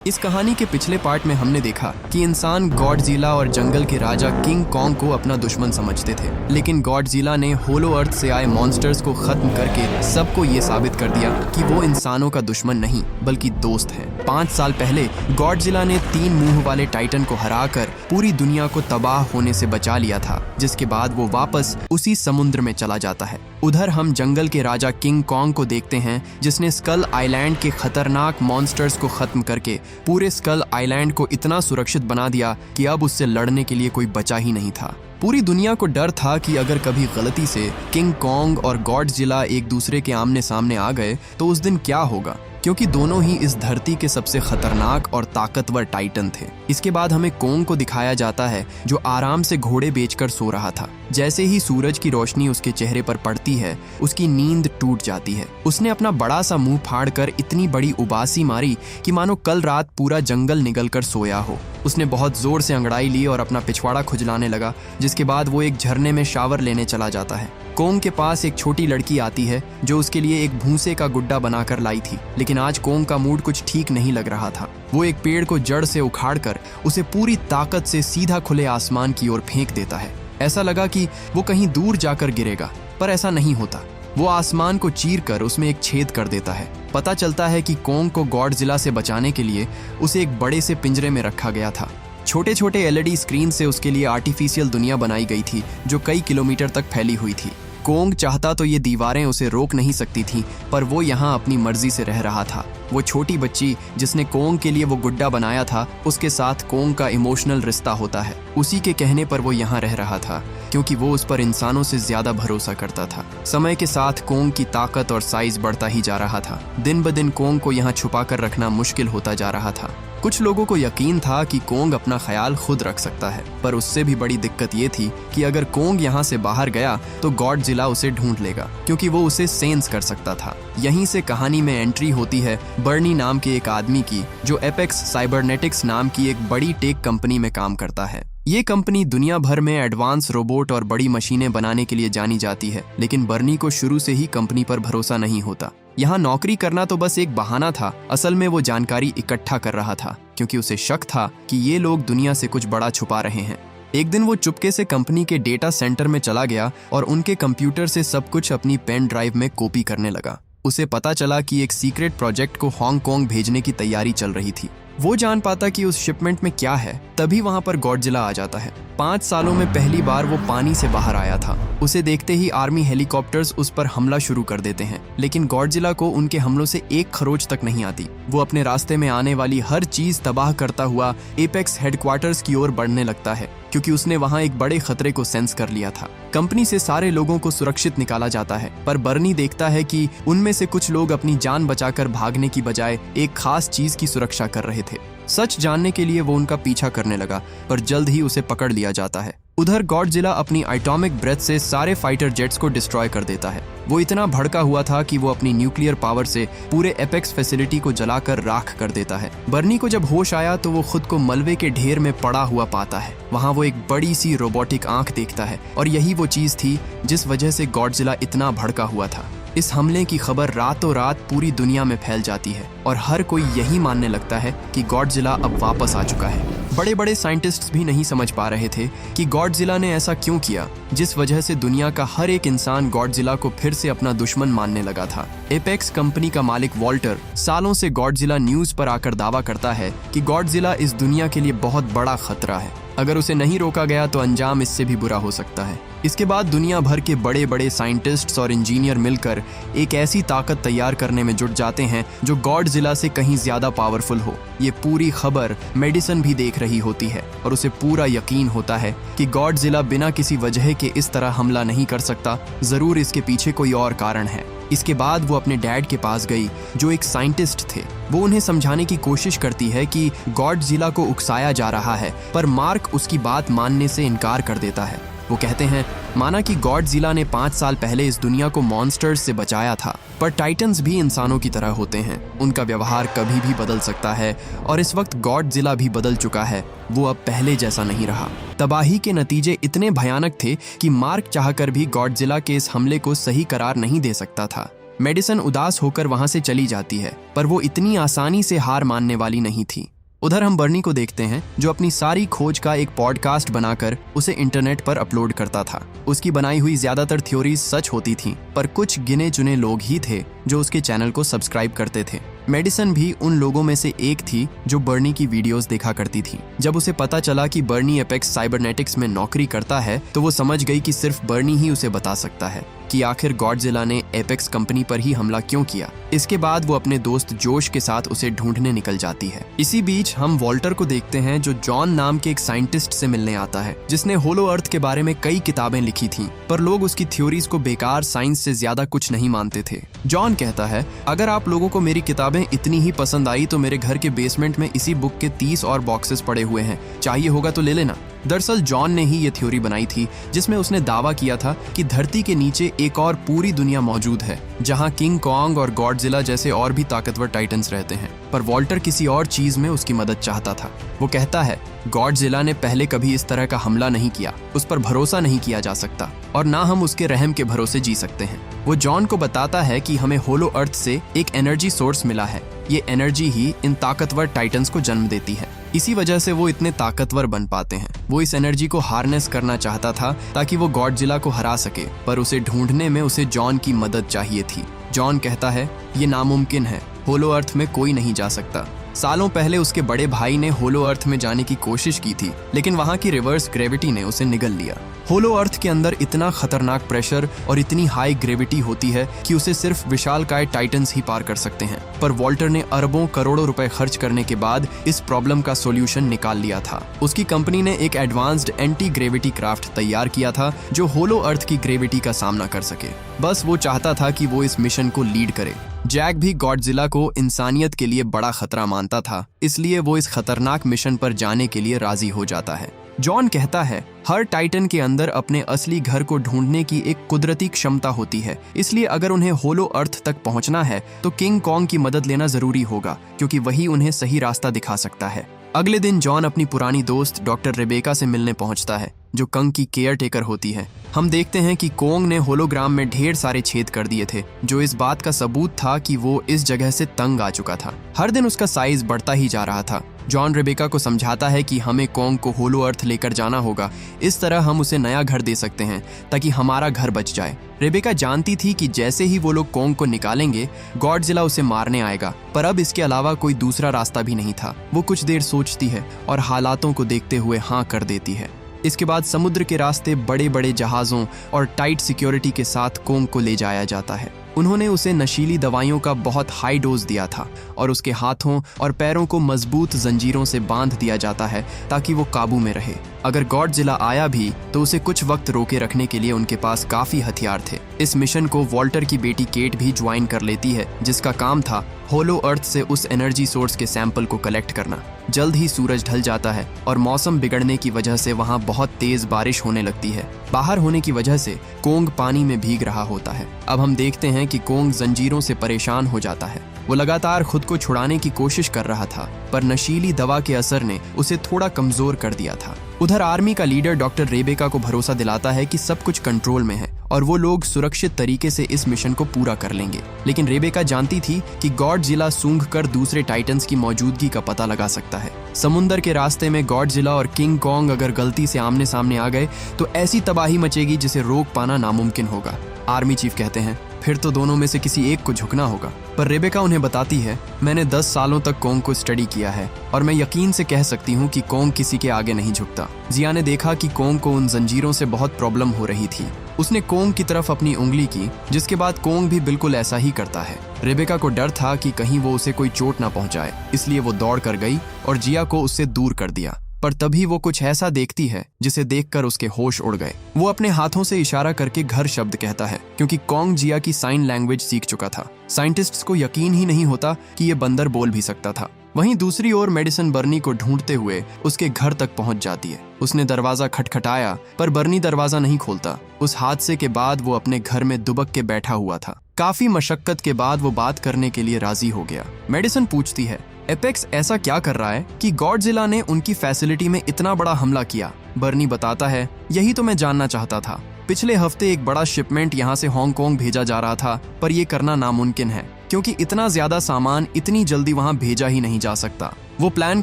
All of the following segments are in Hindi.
इस कहानी के पिछले पार्ट में हमने देखा कि इंसान गॉडजिला और जंगल के राजा किंग कॉन्ग को अपना दुश्मन समझते थे, लेकिन गॉडजिला ने होलो अर्थ से आए मॉन्स्टर्स को खत्म करके सबको ये साबित कर दिया कि वो इंसानों का दुश्मन नहीं बल्कि दोस्त है। 5 साल पहले गॉडजिला ने 3 मुंह वाले टाइटन को हराकर पूरी दुनिया को तबाह होने से बचा लिया था, जिसके बाद वो वापस उसी समुद्र में चला जाता है। उधर हम जंगल के राजा किंग कॉन्ग को देखते हैं, जिसने स्कल आइलैंड के खतरनाक मॉन्स्टर्स को खत्म करके पूरे स्कल आइलैंड को इतना सुरक्षित बना दिया कि अब उससे लड़ने के लिए कोई बचा ही नहीं था। पूरी दुनिया को डर था कि अगर कभी गलती से किंग कॉन्ग और गॉडजिला एक दूसरे के आमने सामने आ गए तो उस दिन क्या होगा, क्योंकि दोनों ही इस धरती के सबसे खतरनाक और ताकतवर टाइटन थे। इसके बाद हमें कॉन्ग को दिखाया जाता है जो आराम से घोड़े बेचकर सो रहा था। जैसे ही सूरज की रोशनी उसके चेहरे पर पड़ती है, उसकी नींद टूट जाती है। उसने अपना बड़ा सा मुंह फाड़कर इतनी बड़ी उबासी मारी कि मानो कल रात पूरा जंगल निगलकर सोया हो। उसने बहुत जोर से अंगड़ाई ली और अपना पिछवाड़ा खुजलाने लगा, जिसके बाद वो एक झरने में शावर लेने चला जाता है। कॉन्ग के पास एक छोटी लड़की आती है जो उसके लिए एक भूसे का गुड्डा बनाकर लाई थी, लेकिन आज कॉन्ग का मूड कुछ ठीक नहीं लग रहा था। वो एक पेड़ को जड़ से उखाड़कर उसे पूरी ताकत से सीधा खुले आसमान की ओर फेंक देता है। ऐसा लगा कि वो कहीं दूर जाकर गिरेगा, पर ऐसा नहीं होता। वो आसमान को चीरकर उसमें एक छेद कर देता है। पता चलता है कि कॉन्ग को गॉडजिला से बचाने के लिए उसे एक बड़े से पिंजरे में रखा गया था। छोटे छोटे एलईडी स्क्रीन से उसके लिए आर्टिफिशियल दुनिया बनाई गई थी जो कई किलोमीटर तक फैली हुई थी। कॉन्ग चाहता तो ये दीवारें उसे रोक नहीं सकती थीं, पर वो यहाँ अपनी मर्जी से रह रहा था। वो छोटी बच्ची जिसने कॉन्ग के लिए वो गुड्डा बनाया था, उसके साथ कॉन्ग का इमोशनल रिश्ता होता है। उसी के कहने पर वो यहाँ रह रहा था, क्योंकि वो उस पर इंसानों से ज्यादा भरोसा करता था। समय के साथ कॉन्ग की ताकत और साइज बढ़ता ही जा रहा था। दिन ब दिन कॉन्ग को यहाँ छुपा कर रखना मुश्किल होता जा रहा था। कुछ लोगों को यकीन था कि कॉन्ग अपना ख्याल खुद रख सकता है, पर उससे भी बड़ी दिक्कत ये थी कि अगर कॉन्ग यहाँ से बाहर गया तो गॉडजिला उसे ढूंढ लेगा, क्योंकि वो उसे सेंस कर सकता था। यहीं से कहानी में एंट्री होती है बर्नी नाम के एक आदमी की, जो एपेक्स साइबरनेटिक्स नाम की एक बड़ी टेक कंपनी में काम करता है। ये कंपनी दुनिया भर में एडवांस रोबोट और बड़ी मशीनें बनाने के लिए जानी जाती है, लेकिन बर्नी को शुरू से ही कंपनी पर भरोसा नहीं होता। यहाँ नौकरी करना तो बस एक बहाना था। असल में वो जानकारी इकट्ठा कर रहा था, क्योंकि उसे शक था कि ये लोग दुनिया से कुछ बड़ा छुपा रहे हैं। एक दिन वो चुपके से कंपनी के डेटा सेंटर में चला गया और उनके कंप्यूटर से सब कुछ अपनी पेन ड्राइव में कॉपी करने लगा। उसे पता चला कि एक सीक्रेट प्रोजेक्ट को हांगकांग भेजने की तैयारी चल रही थी। वो जान पाता कि उस शिपमेंट में क्या है, तभी वहां पर गॉडजिला आ जाता है। 5 सालों में पहली बार वो पानी से बाहर आया था। उसे देखते ही आर्मी हेलीकॉप्टर्स उस पर हमला शुरू कर देते हैं, लेकिन गॉडजिला को उनके हमलों से एक खरोच तक नहीं आती। वो अपने रास्ते में आने वाली हर चीज तबाह करता हुआ एपेक्स हेडक्वार्टर्स की ओर बढ़ने लगता है, क्योंकि उसने वहां एक बड़े खतरे को सेंस कर लिया था। कंपनी से सारे लोगों को सुरक्षित निकाला जाता है, पर बर्नी देखता है कि उनमें से कुछ लोग अपनी जान बचाकर भागने की बजाय एक खास चीज की सुरक्षा कर रहे थे। सच जानने के लिए वो उनका पीछा करने लगा, पर जल्द ही उसे पकड़ लिया जाता है। उधर गॉडजिला अपनी एटॉमिक ब्रेथ से सारे फाइटर जेट्स को डिस्ट्रॉय कर देता है। वो इतना भड़का हुआ था कि वो अपनी न्यूक्लियर पावर से पूरे एपेक्स फैसिलिटी को जलाकर राख कर देता है। बर्नी को जब होश आया तो वो खुद को मलबे के ढेर में पड़ा हुआ पाता है। वहाँ वो एक बड़ी सी रोबोटिक आंख देखता है, और यही वो चीज थी जिस वजह से गॉडजिला इतना भड़का हुआ था। इस हमले की खबर रातों रात पूरी दुनिया में फैल जाती है, और हर कोई यही मानने लगता है कि गॉडजिला अब वापस आ चुका है। बड़े बड़े साइंटिस्ट्स भी नहीं समझ पा रहे थे कि गॉडजिला ने ऐसा क्यों किया, जिस वजह से दुनिया का हर एक इंसान गॉडजिला को फिर से अपना दुश्मन मानने लगा था। एपेक्स कंपनी का मालिक वॉल्टर सालों से गॉडजिला न्यूज पर आकर दावा करता है कि गॉडजिला इस दुनिया के लिए बहुत बड़ा खतरा है। अगर उसे नहीं रोका गया तो अंजाम इससे भी बुरा हो सकता है। इसके बाद दुनिया भर के बड़े बड़े साइंटिस्ट्स और इंजीनियर मिलकर एक ऐसी ताकत तैयार करने में जुट जाते हैं जो गॉडजिला से कहीं ज्यादा पावरफुल हो। ये पूरी खबर मेडिसन भी देख रही होती है, और उसे पूरा यकीन होता है कि गॉडजिला बिना किसी वजह के इस तरह हमला नहीं कर सकता। जरूर इसके पीछे कोई और कारण है। इसके बाद वो अपने डैड के पास गई, जो एक साइंटिस्ट थे। वो उन्हें समझाने की कोशिश करती है कि गॉडजिला को उकसाया जा रहा है, पर मार्क उसकी बात मानने से इनकार कर देता है। वो कहते हैं, माना कि गॉडजिला ने 5 साल पहले इस दुनिया को मॉन्स्टर्स से बचाया था, पर टाइटन्स भी इंसानों की तरह होते हैं। उनका व्यवहार कभी भी बदल सकता है, और इस वक्त गॉडजिला भी बदल चुका है। वो अब पहले जैसा नहीं रहा। तबाही के नतीजे इतने भयानक थे कि मार्क चाहकर भी गॉडजिला के इस हमले को सही करार नहीं दे सकता था। मेडिसन उदास होकर वहां से चली जाती है, पर वो इतनी आसानी से हार मानने वाली नहीं थी। उधर हम बर्नी को देखते हैं जो अपनी सारी खोज का एक पॉडकास्ट बनाकर उसे इंटरनेट पर अपलोड करता था। उसकी बनाई हुई ज्यादातर थ्योरीज सच होती थीं, पर कुछ गिने चुने लोग ही थे जो उसके चैनल को सब्सक्राइब करते थे। मेडिसन भी उन लोगों में से एक थी जो बर्नी की वीडियोस देखा करती थी। जब उसे पता चला कि बर्नी एपेक्स साइबरनेटिक्स में नौकरी करता है तो वो समझ गई कि सिर्फ बर्नी ही उसे बता सकता है कि आखिर गॉडजिला ने एपेक्स कंपनी पर ही हमला क्यों किया। इसके बाद वो अपने दोस्त जोश के साथ उसे ढूंढने निकल जाती है। इसी बीच हम वॉल्टर को देखते हैं जो जॉन नाम के एक साइंटिस्ट से मिलने आता है जिसने होलो अर्थ के बारे में कई किताबें लिखी थीं, पर लोग उसकी थ्योरीज को बेकार साइंस से ज्यादा कुछ नहीं मानते थे। जॉन कहता है, अगर आप लोगों को मेरी किताबें इतनी ही पसंद आई तो मेरे घर के बेसमेंट में इसी बुक के 30 और बॉक्सेस पड़े हुए हैं, चाहिए होगा तो ले लेना। दरअसल जॉन ने ही ये थ्योरी बनाई थी जिसमें उसने दावा किया था कि धरती के नीचे एक और पूरी दुनिया मौजूद है जहां किंग कॉन्ग और गॉडजिला जैसे और भी ताकतवर टाइटन्स रहते हैं। पर वॉल्टर किसी और चीज में उसकी मदद चाहता था। वो कहता है, गॉडजिला ने पहले कभी इस तरह का हमला नहीं किया, उस पर भरोसा नहीं किया जा सकता और ना हम उसके रहम के भरोसे जी सकते हैं। वो जॉन को बताता है कि हमें होलो अर्थ से एक एनर्जी सोर्स मिला है, ये एनर्जी ही इन ताकतवर टाइटन्स को जन्म देती है, इसी वजह से वो इतने ताकतवर बन पाते हैं। वो इस एनर्जी को हार्नेस करना चाहता था ताकि वो गॉडजिला को हरा सके, पर उसे ढूंढने में उसे जॉन की मदद चाहिए थी। जॉन कहता है, ये नामुमकिन है, होलो अर्थ में कोई नहीं जा सकता। सालों पहले उसके बड़े भाई ने होलो अर्थ में जाने की कोशिश की थी, लेकिन वहां की रिवर्स ग्रेविटी ने उसे निगल लिया। होलो अर्थ के अंदर इतना खतरनाक प्रेशर और इतनी हाई ग्रेविटी होती है कि उसे सिर्फ विशालकाय टाइटन्स ही पार कर सकते हैं। पर वॉल्टर ने अरबों करोड़ों रुपए खर्च करने के बाद इस प्रॉब्लम का सॉल्यूशन निकाल लिया था। उसकी कंपनी ने एक एडवांस्ड एंटी ग्रेविटी क्राफ्ट तैयार किया था जो होलो अर्थ की ग्रेविटी का सामना कर सके। बस वो चाहता था कि वो इस मिशन को लीड करे। जैक भी गॉडजिला को इंसानियत के लिए बड़ा खतरा मानता था, इसलिए वो इस खतरनाक मिशन पर जाने के लिए राजी हो जाता है। जॉन कहता है, हर टाइटन के अंदर अपने असली घर को ढूंढने की एक कुदरती क्षमता होती है, इसलिए अगर उन्हें होलो अर्थ तक पहुंचना है तो किंग कॉन्ग की मदद लेना जरूरी होगा, क्योंकि वही उन्हें सही रास्ता दिखा सकता है। अगले दिन जॉन अपनी पुरानी दोस्त डॉक्टर रेबेका से मिलने पहुंचता है जो कंग की केयर टेकर होती है। हम देखते हैं कि कोंग ने होलोग्राम में ढेर सारे छेद कर दिए थे, जो इस बात का सबूत था कि वो इस जगह से तंग आ चुका था। हर दिन उसका साइज बढ़ता ही जा रहा था। जॉन रेबेका को समझाता है कि हमें कोंग को होलो अर्थ लेकर जाना होगा, इस तरह हम उसे नया घर दे सकते हैं ताकि हमारा घर बच जाए। रेबेका जानती थी कि जैसे ही वो लोग कोंग को निकालेंगे गॉडजिला उसे मारने आएगा, पर अब इसके अलावा कोई दूसरा रास्ता भी नहीं था। वो कुछ देर सोचती है और हालातों को देखते हुए हाँ कर देती है। इसके बाद समुद्र के रास्ते बड़े बड़े जहाज़ों और टाइट सिक्योरिटी के साथ कोंग को ले जाया जाता है। उन्होंने उसे नशीली दवाइयों का बहुत हाई डोज दिया था और उसके हाथों और पैरों को मजबूत जंजीरों से बांध दिया जाता है ताकि वो काबू में रहे। अगर गॉडजिला आया भी तो उसे कुछ वक्त रोके रखने के लिए उनके पास काफी हथियार थे। इस मिशन को वॉल्टर की बेटी केट भी ज्वाइन कर लेती है, जिसका काम था होलो अर्थ से उस एनर्जी सोर्स के सैंपल को कलेक्ट करना। जल्द ही सूरज ढल जाता है और मौसम बिगड़ने की वजह से वहां बहुत तेज बारिश होने लगती है। बाहर होने की वजह से कोंग पानी में भीग रहा होता है। अब हम देखते हैं कि कोंग जंजीरों से परेशान हो जाता है। वो लगातार खुद को छुड़ाने की कोशिश कर रहा था, पर नशीली दवा के असर ने उसे थोड़ा कमजोर कर दिया था। उधर आर्मी का लीडर डॉक्टर रेबेका को भरोसा दिलाता है कि सब कुछ कंट्रोल में है और वो लोग सुरक्षित तरीके से इस मिशन को पूरा कर लेंगे। लेकिन रेबेका जानती थी कि गॉडजिला सूंघकर दूसरे टाइटन्स की मौजूदगी का पता लगा सकता है। समुंदर के रास्ते में गॉडजिला और किंग कॉन्ग अगर गलती से आमने सामने आ गए तो ऐसी तबाही मचेगी जिसे रोक पाना नामुमकिन होगा। आर्मी चीफ कहते हैं, फिर तो दोनों में से किसी एक को झुकना होगा। पर रेबेका उन्हें बताती है, मैंने 10 सालों तक कोंग को स्टडी किया है और मैं यकीन से कह सकती हूँ कि कोंग किसी के आगे नहीं झुकता। जिया ने देखा कि कोंग को उन जंजीरों से बहुत प्रॉब्लम हो रही थी। उसने कोंग की तरफ अपनी उंगली की, जिसके बाद कोंग भी बिल्कुल ऐसा ही करता है। रेबेका को डर था कि कहीं वो उसे कोई चोट ना पहुंचाए, इसलिए वो दौड़ कर गई और जिया को उससे दूर कर दिया। पर तभी वो कुछ ऐसा देखती है जिसे देखकर उसके होश उड़ गए। वो अपने हाथों से इशारा करके घर शब्द कहता है, क्योंकि कोंग जिया की साइन लैंग्वेज सीख चुका था। साइंटिस्ट्स को यकीन ही नहीं होता कि ये बंदर बोल भी सकता था। वहीं दूसरी ओर मेडिसन बर्नी को ढूंढते हुए उसके घर तक पहुंच जाती है। उसने दरवाजा खटखटाया, पर बर्नी दरवाजा नहीं खोलता। उस हादसे के बाद वो अपने घर में दुबक के बैठा हुआ था। काफी मशक्कत के बाद वो बात करने के लिए राजी हो गया। मेडिसन पूछती है, एपेक्स ऐसा क्या कर रहा है कि गॉडजिला ने उनकी फैसिलिटी में इतना बड़ा हमला किया? बर्नी बताता है, यही तो मैं जानना चाहता था। पिछले हफ्ते एक बड़ा शिपमेंट यहाँ से हांगकांग भेजा जा रहा था, पर यह करना नामुमकिन है क्योंकि इतना ज्यादा सामान इतनी जल्दी वहां भेजा ही नहीं जा सकता। वो प्लान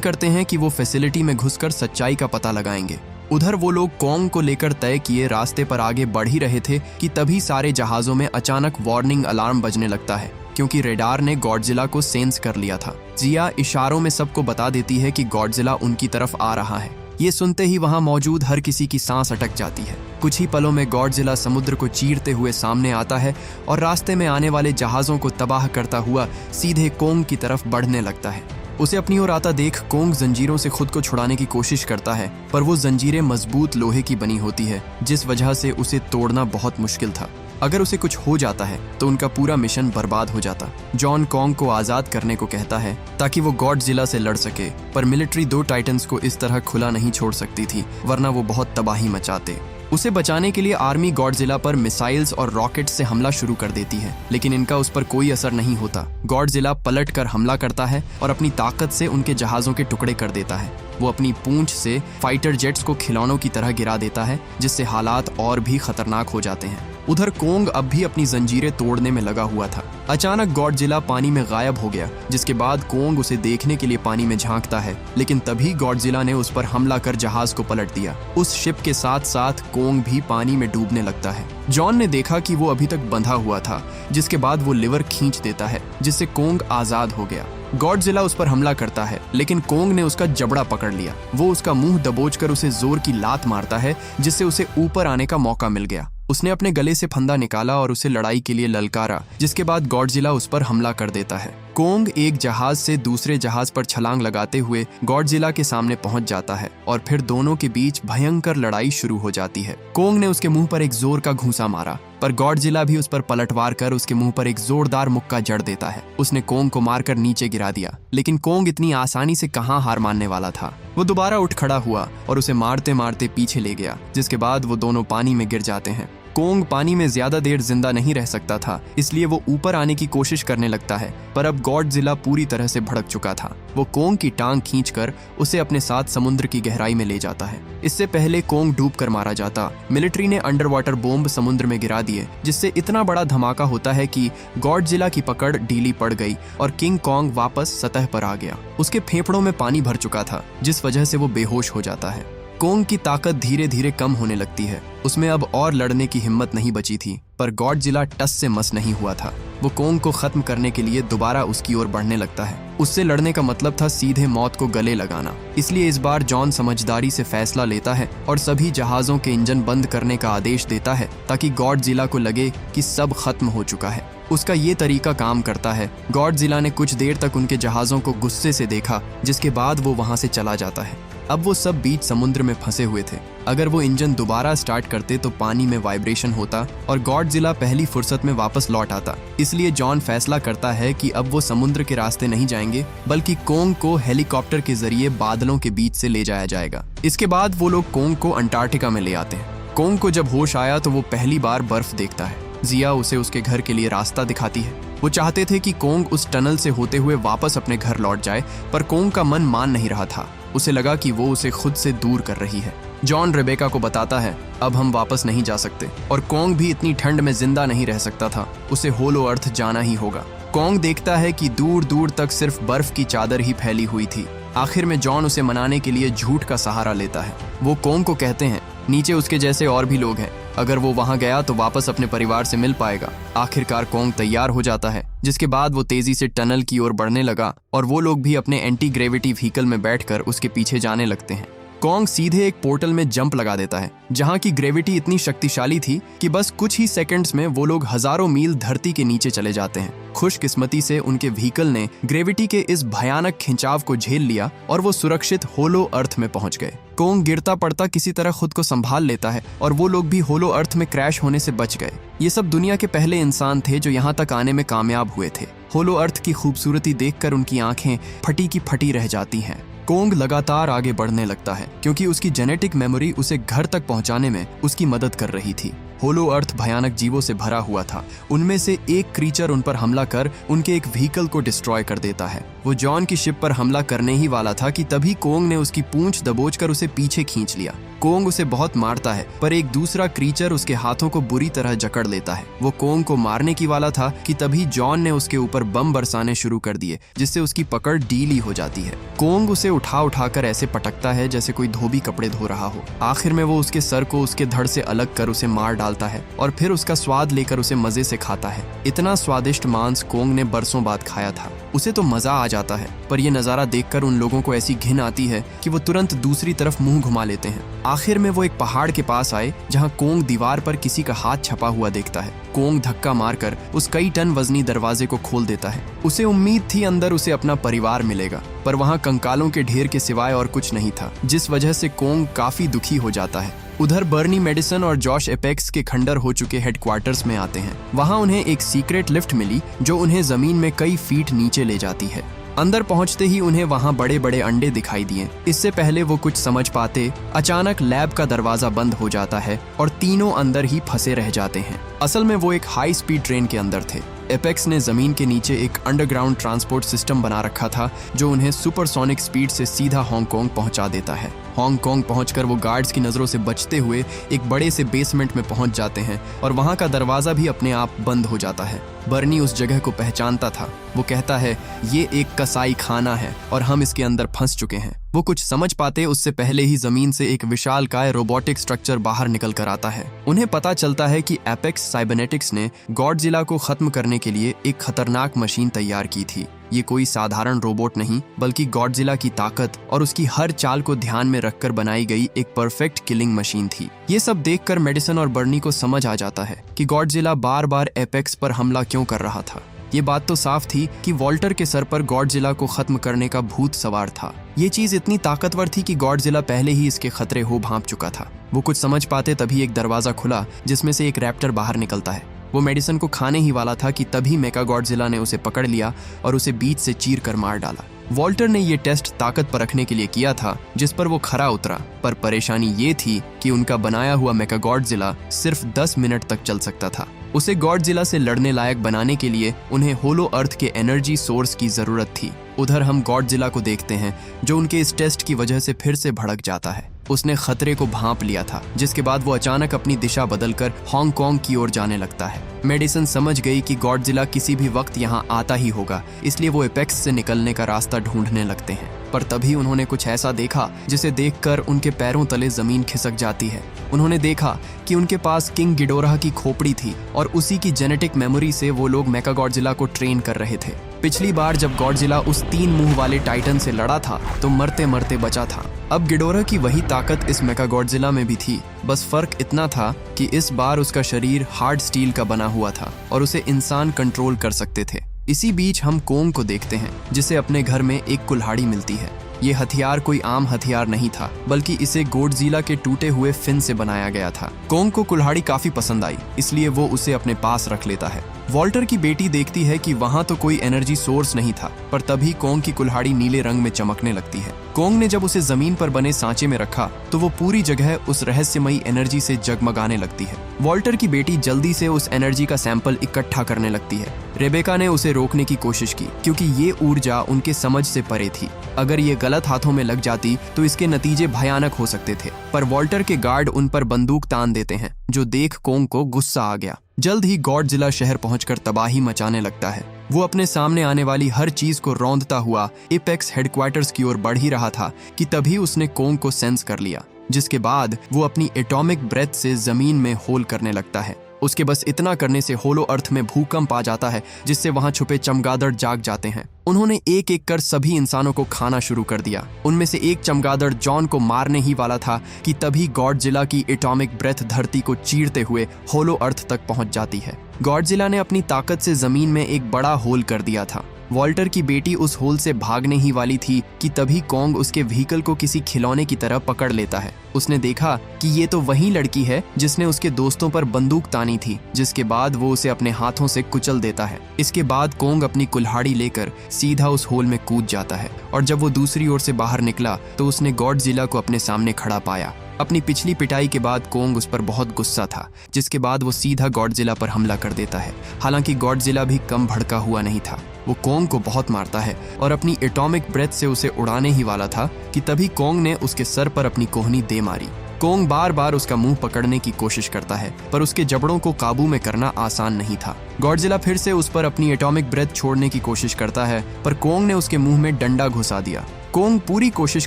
करते हैं कि वो फैसिलिटी में घुसकर सच्चाई का पता लगाएंगे। उधर वो लोग कॉन्ग को लेकर तय किए रास्ते पर आगे बढ़ ही रहे थे कि तभी सारे जहाजों में अचानक वार्निंग अलार्म बजने लगता है क्योंकि रेडार ने गॉडजिला को सेंस कर लिया था। जिया इशारों में सबको बता देती है कि गॉडजिला उनकी तरफ आ रहा है। ये सुनते ही वहां मौजूद हर किसी की सांस अटक जाती है। कुछ ही पलों में गॉडजिला समुद्र को चीरते हुए सामने आता है और रास्ते में आने वाले जहाजों को तबाह करता हुआ सीधे कॉन्ग की तरफ बढ़ने लगता है। उसे अपनी ओर आता देख कॉन्ग जंजीरों से खुद को छुड़ाने की कोशिश करता है, पर वो जंजीरें मजबूत लोहे की बनी होती है, जिस वजह से उसे तोड़ना बहुत मुश्किल था। अगर उसे कुछ हो जाता है तो उनका पूरा मिशन बर्बाद हो जाता। जॉन कॉन्ग को आजाद करने को कहता है ताकि वो गॉडजिला से लड़ सके, पर मिलिट्री 2 टाइटन्स को इस तरह खुला नहीं छोड़ सकती थी, वरना वो बहुत तबाही मचाते। उसे बचाने के लिए आर्मी गॉडजिला पर मिसाइल्स और रॉकेट से हमला शुरू कर देती है, लेकिन इनका उस पर कोई असर नहीं होता। गॉडजिला पलट कर हमला करता है और अपनी ताकत से उनके जहाजों के टुकड़े कर देता है। वो अपनी पूंछ से फाइटर जेट्स को खिलौनों की तरह गिरा देता है, जिससे हालात और भी खतरनाक हो जाते हैं। उधर कॉन्ग अब भी अपनी जंजीरें तोड़ने में लगा हुआ था। अचानक गॉडजिला पानी में गायब हो गया, जिसके बाद कॉन्ग उसे देखने के लिए पानी में झांकता है, लेकिन तभी गॉडजिला ने उस पर हमला कर जहाज को पलट दिया। उस शिप के साथ साथ कॉन्ग भी पानी में डूबने लगता है। जॉन ने देखा कि वो अभी तक बंधा हुआ था, जिसके बाद वो लिवर खींच देता है, जिससे कॉन्ग आजाद हो गया। गॉडजिला उस पर हमला करता है, लेकिन कॉन्ग ने उसका जबड़ा पकड़ लिया। वो उसका मुंह दबोचकर उसे जोर की लात मारता है, जिससे उसे ऊपर आने का मौका मिल गया। उसने अपने गले से फंदा निकाला और उसे लड़ाई के लिए ललकारा, जिसके बाद गॉडजिला उस पर हमला कर देता है। कॉन्ग एक जहाज से दूसरे जहाज पर छलांग लगाते हुए गॉडजिला के सामने पहुंच जाता है और फिर दोनों के बीच भयंकर लड़ाई शुरू हो जाती है। कॉन्ग ने उसके मुंह पर एक जोर का घूंसा मारा, पर गॉडजिला भी उस पर पलटवार कर उसके मुंह पर एक जोरदार मुक्का जड़ देता है। उसने कॉन्ग को मारकर नीचे गिरा दिया, लेकिन कॉन्ग इतनी आसानी से कहां हार मानने वाला था। वो दोबारा उठ खड़ा हुआ और उसे मारते मारते पीछे ले गया, जिसके बाद वो दोनों पानी में गिर जाते हैं। कॉन्ग पानी में ज्यादा देर जिंदा नहीं रह सकता था, इसलिए वो ऊपर आने की कोशिश करने लगता है, पर अब गॉडजिला पूरी तरह से भड़क चुका था। वो कॉन्ग की टांग खींचकर उसे अपने साथ समुद्र की गहराई में ले जाता है। इससे पहले कॉन्ग डूबकर मारा जाता, मिलिट्री ने अंडर वाटर बॉम्ब समुद्र में गिरा दिए, जिससे इतना बड़ा धमाका होता है कि गॉडजिला की पकड़ ढीली पड़ गई और किंग कॉन्ग वापस सतह पर आ गया। उसके फेफड़ों में पानी भर चुका था, जिस वजह से वो बेहोश हो जाता है। कॉन्ग की ताकत धीरे धीरे कम होने लगती है। उसमें अब और लड़ने की हिम्मत नहीं बची थी, पर गॉडजिला टस से मस नहीं हुआ था। वो कॉन्ग को खत्म करने के लिए दोबारा उसकी ओर बढ़ने लगता है। उससे लड़ने का मतलब था सीधे मौत को गले लगाना। इसलिए इस बार जॉन समझदारी से फैसला लेता है और सभी जहाजों के इंजन बंद करने का आदेश देता है, ताकि गॉडजिला को लगे कि सब खत्म हो चुका है। उसका ये तरीका काम करता है। गॉडजिला ने कुछ देर तक उनके जहाजों को गुस्से से देखा, जिसके बाद वो वहां से चला जाता है। अब वो सब बीच समुद्र में फंसे हुए थे। अगर वो इंजन दोबारा स्टार्ट करते तो पानी में वाइब्रेशन होता और गॉडजिला पहली फुर्सत में वापस लौट आता। इसलिए जॉन फैसला करता है कि अब वो समुद्र के रास्ते नहीं जाएंगे, बल्कि कॉन्ग को हेलीकॉप्टर के जरिए बादलों के बीच से ले जाया जाएगा। इसके बाद वो लोग कॉन्ग को अंटार्कटिका में ले आते हैं। कॉन्ग को जब होश आया तो वो पहली बार बर्फ देखता है। जिया उसे उसके घर के लिए रास्ता दिखाती है। वो चाहते थे कि कॉन्ग उस टनल से होते हुए वापस अपने घर लौट जाए, पर कॉन्ग का मन मान नहीं रहा था। उसे लगा कि वो उसे खुद से दूर कर रही है। जॉन रेबेका को बताता है, अब हम वापस नहीं जा सकते, और कॉन्ग भी इतनी ठंड में जिंदा नहीं रह सकता था। उसे होलो अर्थ जाना ही होगा। कॉन्ग देखता है कि दूर दूर तक सिर्फ बर्फ की चादर ही फैली हुई थी। आखिर में जॉन उसे मनाने के लिए झूठ का सहारा लेता है। वो कॉन्ग को कहते हैं, नीचे उसके जैसे और भी लोग हैं, अगर वो वहां गया तो वापस अपने परिवार से मिल पाएगा। आखिरकार कॉन्ग तैयार हो जाता है, जिसके बाद वो तेजी से टनल की ओर बढ़ने लगा और वो लोग भी अपने एंटी ग्रेविटी व्हीकल में बैठकर उसके पीछे जाने लगते हैं। कॉन्ग सीधे एक पोर्टल में जंप लगा देता है, जहां की ग्रेविटी इतनी शक्तिशाली थी कि बस कुछ ही सेकंड्स में वो लोग हजारों मील धरती के नीचे चले जाते हैं। खुशकिस्मती से उनके व्हीकल ने ग्रेविटी के इस भयानक खिंचाव को झेल लिया और वो सुरक्षित होलो अर्थ में पहुंच गए। कॉन्ग गिरता पड़ता किसी तरह खुद को संभाल लेता है और वो लोग भी होलो अर्थ में क्रैश होने से बच गए। ये सब दुनिया के पहले इंसान थे जो यहाँ तक आने में कामयाब हुए थे। होलो अर्थ की खूबसूरती देखकर उनकी आंखें फटी की फटी रह जाती हैं। कॉन्ग लगातार आगे बढ़ने लगता है, क्योंकि उसकी जेनेटिक मेमोरी उसे घर तक पहुंचाने में उसकी मदद कर रही थी। होलो अर्थ भयानक जीवों से भरा हुआ था। उनमें से एक क्रीचर उन पर हमला कर उनके एक व्हीकल को डिस्ट्रॉय कर देता है। वो जॉन की शिप पर हमला करने ही वाला था कि तभी कॉन्ग ने उसकी पूंछ दबोचकर उसे पीछे खींच लिया। कोंग उसे बहुत मारता है, पर एक दूसरा क्रीचर उसके हाथों को बुरी तरह जकड़ लेता है। वो कोंग को मारने की वाला था कि तभी जॉन ने उसके ऊपर बम बरसाने शुरू कर दिए, जिससे उसकी पकड़ ढीली हो जाती है। कोंग उसे उठाकर ऐसे पटकता है जैसे कोई धोबी कपड़े धो रहा हो। आखिर में वो उसके सर को उसके धड़ से अलग कर उसे मार डालता है और फिर उसका स्वाद लेकर उसे मजे से खाता है। इतना स्वादिष्ट मांस कोंग ने बरसों बाद खाया था। उसे तो मजा आ जाता है, पर यह नजारा देखकर उन लोगों को ऐसी घिन आती है कि वो तुरंत दूसरी तरफ मुंह घुमा लेते हैं। आखिर में वो एक पहाड़ के पास आए जहां कोंग दीवार पर किसी का हाथ छपा हुआ देखता है। कोंग धक्का मारकर उस कई टन वजनी दरवाजे को खोल देता है। उसे उम्मीद थी अंदर उसे अपना परिवार मिलेगा, पर वहां कंकालों के ढेर के सिवाय और कुछ नहीं था, जिस वजह से कोंग काफी दुखी हो जाता है। उधर बर्नी मेडिसन और जॉश एपेक्स के खंडर हो चुके हेडक्वार्टर्स में आते हैं। वहां उन्हें एक सीक्रेट लिफ्ट मिली जो उन्हें जमीन में कई फीट नीचे ले जाती है। अंदर पहुंचते ही उन्हें वहां बड़े बड़े अंडे दिखाई दिए। इससे पहले वो कुछ समझ पाते, अचानक लैब का दरवाजा बंद हो जाता है और तीनों अंदर ही फंसे रह जाते हैं। असल में वो एक हाई स्पीड ट्रेन के अंदर थे। एपेक्स ने जमीन के नीचे एक अंडरग्राउंड ट्रांसपोर्ट सिस्टम बना रखा था जो उन्हें सुपरसोनिक स्पीड से सीधा हांगकांग पहुंचा देता है। हांगकांग पहुंचकर वो गार्ड्स की नजरों से बचते हुए एक बड़े से बेसमेंट में पहुंच जाते हैं और वहां का दरवाजा भी अपने आप बंद हो जाता है। बर्नी उस जगह को पहचानता था। वो कहता है, ये एक कसाई खाना है और हम इसके अंदर फंस चुके हैं। वो कुछ समझ पाते उससे पहले ही जमीन से एक विशालकाय रोबोटिक स्ट्रक्चर बाहर निकल कर आता है। उन्हें पता चलता है कि एपेक्स साइबरनेटिक्स ने गॉडजिला को खत्म करने के लिए एक खतरनाक मशीन तैयार की थी। ये कोई साधारण रोबोट नहीं, बल्कि गॉडजिला की ताकत और उसकी हर चाल को ध्यान में रखकर बनाई गई एक परफेक्ट किलिंग मशीन थी। ये सब देखकर मेडिसन और बर्नी को समझ आ जाता है कि गॉडजिला बार बार एपेक्स पर हमला क्यों कर रहा था। ये बात तो साफ थी कि वॉल्टर के सर पर गॉडजिला को खत्म करने का भूत सवार था। ये चीज इतनी ताकतवर थी कि गॉडजिला पहले ही इसके खतरे हो भांप चुका था। वो कुछ समझ पाते तभी एक दरवाजा खुला जिसमें से एक रैप्टर बाहर निकलता है। वो मेडिसन को खाने ही वाला था कि तभी मेका गॉडजिला ने उसे पकड़ लिया और उसे बीच से चीर कर मार डाला। वॉल्टर ने ये टेस्ट ताकत परखने के लिए किया था, जिस पर वो खरा उतरा, पर परेशानी ये थी कि उनका बनाया हुआ मेका गॉडजिला सिर्फ 10 मिनट तक चल सकता था। उसे गॉडजिला से लड़ने लायक बनाने के लिए उन्हें होलो अर्थ के एनर्जी सोर्स की जरूरत थी। उधर हम गॉडजिला को देखते हैं जो उनके इस टेस्ट की वजह से फिर से भड़क जाता है। उसने खतरे को भांप लिया था, जिसके बाद वो अचानक अपनी दिशा बदलकर हांगकांग की ओर जाने लगता है। मेडिसन समझ गई कि गॉडजिला किसी भी वक्त यहाँ आता ही होगा, इसलिए वो एपेक्स से निकलने का रास्ता ढूंढने लगते हैं। पर तभी उन्होंने कुछ ऐसा देखा जिसे देखकर उनके पैरों तले जमीन खिसक जाती है। उन्होंने देखा कि उनके पास किंग गिडोरा की खोपड़ी थी और उसी की जेनेटिक मेमोरी से वो लोग मेका गॉडजिला को ट्रेन कर रहे थे। पिछली बार जब गॉडजिला उस 3 मुंह वाले टाइटन से लड़ा था तो मरते मरते बचा था। अब गिडोरा की वही ताकत इस मेका गॉडजिला में भी थी, बस फर्क इतना था कि इस बार उसका शरीर हार्ड स्टील का बना हुआ था और उसे इंसान कंट्रोल कर सकते थे। इसी बीच हम कोंग को देखते हैं, जिसे अपने घर में एक कुल्हाड़ी मिलती है। ये हथियार कोई आम हथियार नहीं था, बल्कि इसे गॉडजिला के टूटे हुए फिन से बनाया गया था। कोंग को कुल्हाड़ी काफी पसंद आई, इसलिए वो उसे अपने पास रख लेता है। वॉल्टर की बेटी देखती है कि वहां तो कोई एनर्जी सोर्स नहीं था, पर तभी कोंग की कुल्हाड़ी नीले रंग में चमकने लगती है। कोंग ने जब उसे जमीन पर बने सांचे में रखा तो वो पूरी जगह उस रहस्यमयी एनर्जी से जगमगाने लगती है। वॉल्टर की बेटी जल्दी से उस एनर्जी का सैंपल इकट्ठा करने लगती है। रेबेका ने उसे रोकने की कोशिश की, क्योंकि ये ऊर्जा उनके समझ से परे थी। अगर ये गलत हाथों में लग जाती तो इसके नतीजे भयानक हो सकते थे। पर वॉल्टर के गार्ड उन पर बंदूक तान देते हैं, जो देख कोंग को गुस्सा आ गया। जल्द ही गॉडजिला शहर पहुंचकर तबाही मचाने लगता है। वो अपने सामने आने वाली हर चीज को रौंदता हुआ एपेक्स हेडक्वार्टर्स की ओर बढ़ ही रहा था कि तभी उसने कोंग को सेंस कर लिया, जिसके बाद वो अपनी एटॉमिक ब्रेथ से जमीन में होल करने लगता है। उसके बस इतना करने से होलो अर्थ में भूकंप आ जाता है, जिससे वहां छुपे चमगादड़ जाग जाते हैं। उन्होंने एक एक कर सभी इंसानों को खाना शुरू कर दिया। उनमें से एक चमगादड़ जॉन को मारने ही वाला था कि तभी गॉडजिला की एटॉमिक ब्रेथ धरती को चीरते हुए होलो अर्थ तक पहुंच जाती है। गॉडजिला ने अपनी ताकत से जमीन में एक बड़ा होल कर दिया था। वॉल्टर की बेटी उस होल से भागने ही वाली थी कि तभी कोंग उसके व्हीकल को किसी खिलौने की तरह पकड़ लेता है। उसने देखा कि ये तो वही लड़की है जिसने उसके दोस्तों पर बंदूक तानी थी, जिसके बाद वो उसे अपने हाथों से कुचल देता है। इसके बाद कोंग अपनी कुल्हाड़ी लेकर सीधा उस होल में कूद जाता है और जब वो दूसरी ओर से बाहर निकला तो उसने गॉडजिला को अपने सामने खड़ा पाया। अपनी पिछली पिटाई के बाद कोंग उस पर बहुत गुस्सा था, जिसके बाद वो सीधा गॉडजिला पर हमला कर देता है। हालांकि गॉडजिला भी कम भड़का हुआ नहीं था। वो कोंग को बहुत मारता है और अपनी एटॉमिक ब्रेथ से उसे उड़ाने ही वाला था कि तभी कोंग ने उसके सर पर अपनी कोहनी दे मारी। कोंग बार बार उसका मुंह पकड़ने की कोशिश करता है, पर उसके जबड़ों को काबू में करना आसान नहीं था। गॉडजिला फिर से उस पर अपनी एटॉमिक ब्रेथ छोड़ने की कोशिश करता है, पर कोंग ने उसके मुंह में डंडा घुसा दिया। कोंग पूरी कोशिश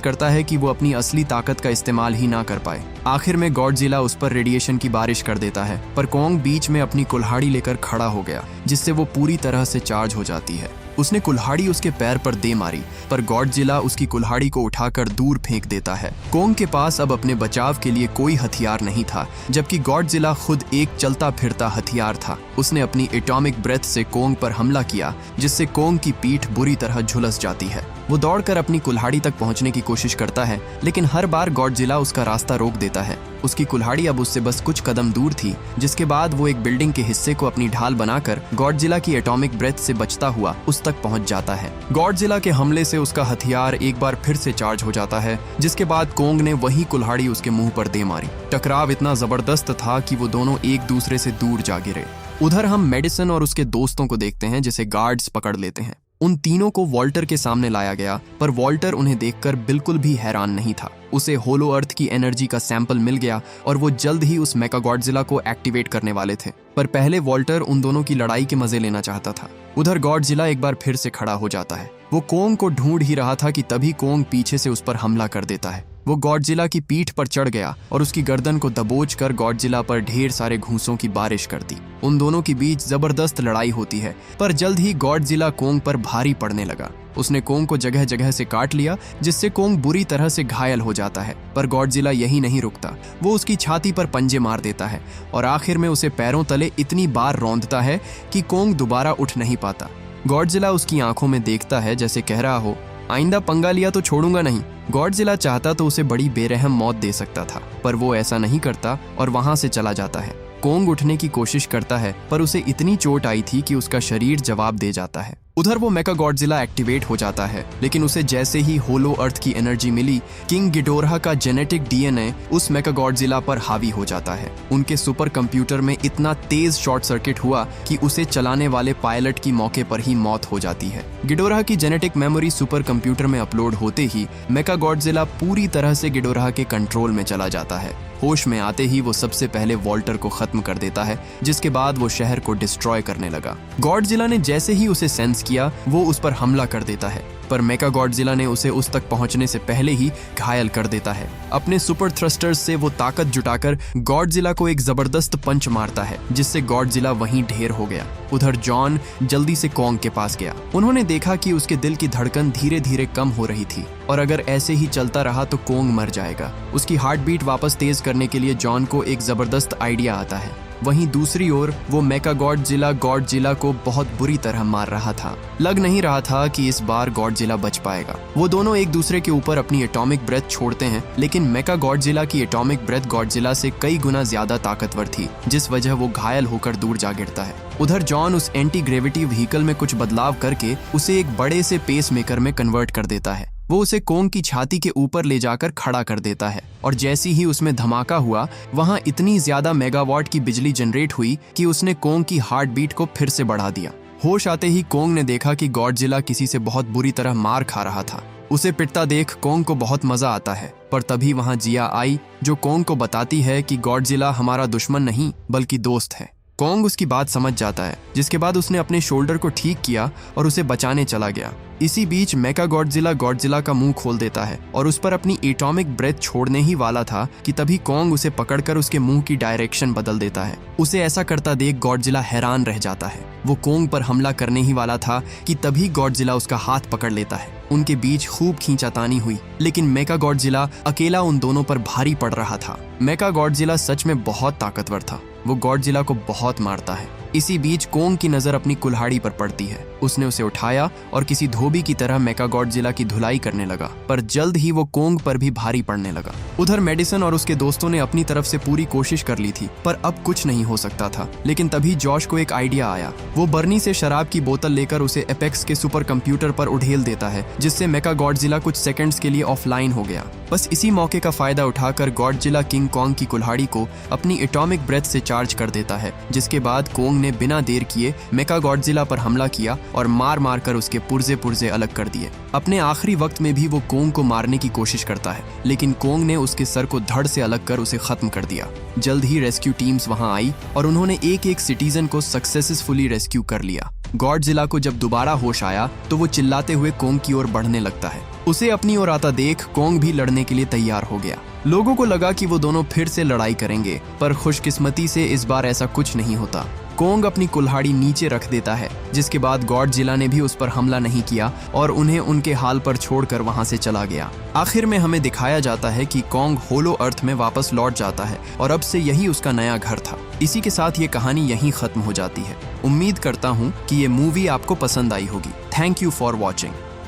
करता है कि वो अपनी असली ताकत का इस्तेमाल ही ना कर पाए। आखिर में गॉडजिला उस पर रेडिएशन की बारिश कर देता है, पर कोंग बीच में अपनी कुल्हाड़ी लेकर खड़ा हो गया, जिससे वो पूरी तरह से चार्ज हो जाती है। उसने कुल्हाड़ी उसके पैर पर दे मारी, पर गॉडजिला उसकी कुल्हाड़ी को उठाकर दूर फेंक देता है। कोंग के पास अब अपने बचाव के लिए कोई हथियार नहीं था, जबकि गॉडजिला खुद एक चलता फिरता हथियार था। उसने अपनी एटॉमिक ब्रेथ से कोंग पर हमला किया, जिससे कोंग की पीठ बुरी तरह झुलस जाती है। वो दौड़कर अपनी कुल्हाड़ी तक पहुंचने की कोशिश करता है, लेकिन हर बार गॉडजिला उसका रास्ता रोक देता है। उसकी कुल्हाड़ी अब उससे बस कुछ कदम दूर थी, जिसके बाद वो एक बिल्डिंग के हिस्से को अपनी ढाल बनाकर गॉडजिला की एटॉमिक ब्रेथ से बचता हुआ उस तक पहुंच जाता है। गॉडजिला के हमले से उसका हथियार एक बार फिर से चार्ज हो जाता है, जिसके बाद कोंग ने वही कुल्हाड़ी उसके मुंह पर दे मारी। टकराव इतना जबरदस्त था कि वो दोनों एक दूसरे से दूर जा गिरे। उधर हम मेडिसन और उसके दोस्तों को देखते हैं, जिसे गार्ड्स पकड़ लेते हैं। उन तीनों को वॉल्टर के सामने लाया गया, पर वॉल्टर उन्हें देखकर बिल्कुल भी हैरान नहीं था। उसे होलो अर्थ की एनर्जी का सैंपल मिल गया और वो जल्द ही उस मेका गॉडजिला को एक्टिवेट करने वाले थे। पर पहले वॉल्टर उन दोनों की लड़ाई के मजे लेना चाहता था। उधर गॉडजिला एक बार फिर से खड़ा हो जाता है। वो कोंग को ढूंढ ही रहा था कि तभी कोंग पीछे से उस पर हमला कर देता है। वो गॉडजिला की पीठ पर चढ़ गया और उसकी गर्दन को दबोच कर गॉडजिला पर ढेर सारे घूंसों की बारिश कर दी। उन दोनों के बीच जबरदस्त लड़ाई होती है, पर जल्द ही गॉडजिला कोंग पर भारी पड़ने लगा। उसने कोंग को जगह जगह से काट लिया, जिससे कोंग बुरी तरह से घायल हो जाता है। पर गॉडजिला यही नहीं रुकता, वो उसकी छाती पर पंजे मार देता है और आखिर में उसे पैरों तले इतनी बार रौंदता है कि कोंग दोबारा उठ नहीं पाता। गॉडजिला उसकी आंखों में देखता है, जैसे कह रहा हो, आइंदा पंगा लिया तो छोड़ूंगा नहीं। गॉडजिला चाहता तो उसे बड़ी बेरहम मौत दे सकता था, पर वो ऐसा नहीं करता और वहां से चला जाता है। कोंग उठने की कोशिश करता है, पर उसे इतनी चोट आई थी कि उसका शरीर जवाब दे जाता है। उधर वो मेका गॉडजिला एक्टिवेट हो जाता है, लेकिन उसे जैसे ही होलो अर्थ की एनर्जी मिली, किंग गिडोरा का जेनेटिक डीएनए उस मेका गॉडजिला पर हावी हो जाता है। उनके सुपर कंप्यूटर में इतना तेज शॉर्ट सर्किट हुआ कि उसे चलाने वाले पायलट की मौके पर ही मौत हो जाती है। गिडोरा की जेनेटिक मेमोरी सुपर कंप्यूटर में अपलोड होते ही मेका गॉडजिला पूरी तरह से गिडोरा के कंट्रोल में चला जाता है। होश में आते ही वो सबसे पहले वॉल्टर को खत्म कर देता है, जिसके बाद वो शहर को डिस्ट्रॉय करने लगा। गॉडजिला ने जैसे ही उसे सेंस किया, वो उस पर हमला कर देता है, पर मेका गॉडजिला ने उसे उस तक पहुंचने से पहले ही घायल कर देता है। अपने सुपर थ्रस्टर्स से वो ताकत जुटाकर गॉडजिला को एक जबरदस्त पंच मारता है, जिससे गॉडजिला वहीं ढेर हो गया। उधर जॉन जल्दी से कोंग के पास गया। उन्होंने देखा कि उसके दिल की धड़कन धीरे धीरे कम हो रही थी और अगर ऐसे ही चलता रहा तो कोंग मर जाएगा। उसकी हार्ट बीट वापस तेज करने के लिए जॉन को एक जबरदस्त आइडिया आता है। वहीं दूसरी ओर वो मेका गॉडजिला को बहुत बुरी तरह मार रहा था। लग नहीं रहा था कि इस बार गॉडजिला बच पाएगा। वो दोनों एक दूसरे के ऊपर अपनी एटॉमिक ब्रेथ छोड़ते हैं, लेकिन मेका गॉडजिला की एटॉमिक ब्रेथ गॉडजिला से कई गुना ज्यादा ताकतवर थी, जिस वजह वो घायल होकर दूर जा गिरता है। उधर जॉन उस एंटी ग्रेविटी व्हीकल में कुछ बदलाव करके उसे एक बड़े से पेस मेकर में कन्वर्ट कर देता है। वो उसे कोंग की छाती के ऊपर ले जाकर खड़ा कर देता है और जैसे ही उसमें धमाका हुआ, वहां इतनी ज्यादा मेगावाट की बिजली जनरेट हुई कि उसने कोंग की हार्ट बीट को फिर से बढ़ा दिया। होश आते ही कोंग ने देखा कि गॉडजिला किसी से बहुत बुरी तरह मार खा रहा था। उसे पिटता देख कोंग को बहुत मजा आता है, पर तभी वहां जिया आई, जो कोंग को बताती है कि गॉडजिला हमारा दुश्मन नहीं बल्कि दोस्त है। कोंग उसकी बात समझ जाता है, जिसके बाद उसने अपने शोल्डर को ठीक किया और उसे बचाने चला गया। इसी बीच मेका गॉडजिला का मुंह खोल देता है और उस पर अपनी एटॉमिक ब्रेथ छोड़ने ही वाला था कि तभी कोंग उसे पकड़कर उसके मुंह की डायरेक्शन बदल देता है। उसे ऐसा करता देख गॉडजिला हैरान रह जाता है। वो कोंग पर हमला करने ही वाला था कि तभी गॉडजिला उसका हाथ पकड़ लेता है। उनके बीच खूब खींचातानी हुई, लेकिन मेका गॉडजिला अकेला उन दोनों पर भारी पड़ रहा था। मेका गॉडजिला सच में बहुत ताकतवर था। वो गॉडजिला को बहुत मारता है। इसी बीच कोंग की नजर अपनी कुल्हाड़ी पर पड़ती है। उसने उसे उठाया और किसी धोबी की तरह मेका गॉडजिला की धुलाई करने लगा, पर जल्द ही वो कोंग पर भी भारी पड़ने लगा। उधर मेडिसन और उसके दोस्तों ने अपनी तरफ से पूरी कोशिश कर ली थी, पर अब कुछ नहीं हो सकता था। लेकिन तभी जॉश को एक आइडिया आया। वो बर्नी से शराब की बोतल लेकर उसे एपेक्स के सुपर कंप्यूटर पर उड़ेल देता है, जिससे मेका गॉडजिला कुछ सेकंड्स के लिए ऑफलाइन हो गया। बस इसी मौके का फायदा उठाकर गॉडजिला किंग कॉन्ग की कुल्हाड़ी को अपनी एटॉमिक ब्रेथ से चार्ज कर देता है, जिसके बाद कोंग ने बिना देर किए मेका गॉडजिला पर हमला किया और मार मार कर उसके पुर्जे पुर्जे अलग कर दिए। अपने आखिरी वक्त में भी वो कोंग को मारने की कोशिश करता है, लेकिन कोंग ने उसके सर को धड़ से अलग कर उसे खत्म कर दिया। जल्द ही रेस्क्यू टीम्स वहां आई और उन्होंने एक एक सिटीजन को सक्सेसफुली रेस्क्यू कर लिया। गॉडजिला को जब दोबारा होश आया तो वो चिल्लाते हुए कोंग की ओर बढ़ने लगता है। उसे अपनी ओर आता देख कोंग भी लड़ने के लिए तैयार हो गया। लोगों को लगा कि वो दोनों फिर से लड़ाई करेंगे, पर खुशकिस्मती से इस बार ऐसा कुछ नहीं होता। कोंग अपनी कुल्हाड़ी नीचे रख देता है, जिसके बाद गॉडजिला ने भी उस पर हमला नहीं किया और उन्हें उनके हाल पर छोड़कर वहां से चला गया। आखिर में हमें दिखाया जाता है कि कोंग होलो अर्थ में वापस लौट जाता है और अब से यही उसका नया घर था। इसी के साथ ये कहानी यहीं खत्म हो जाती है। उम्मीद करता हूँ कि ये मूवी आपको पसंद आई होगी। Thank you for watching.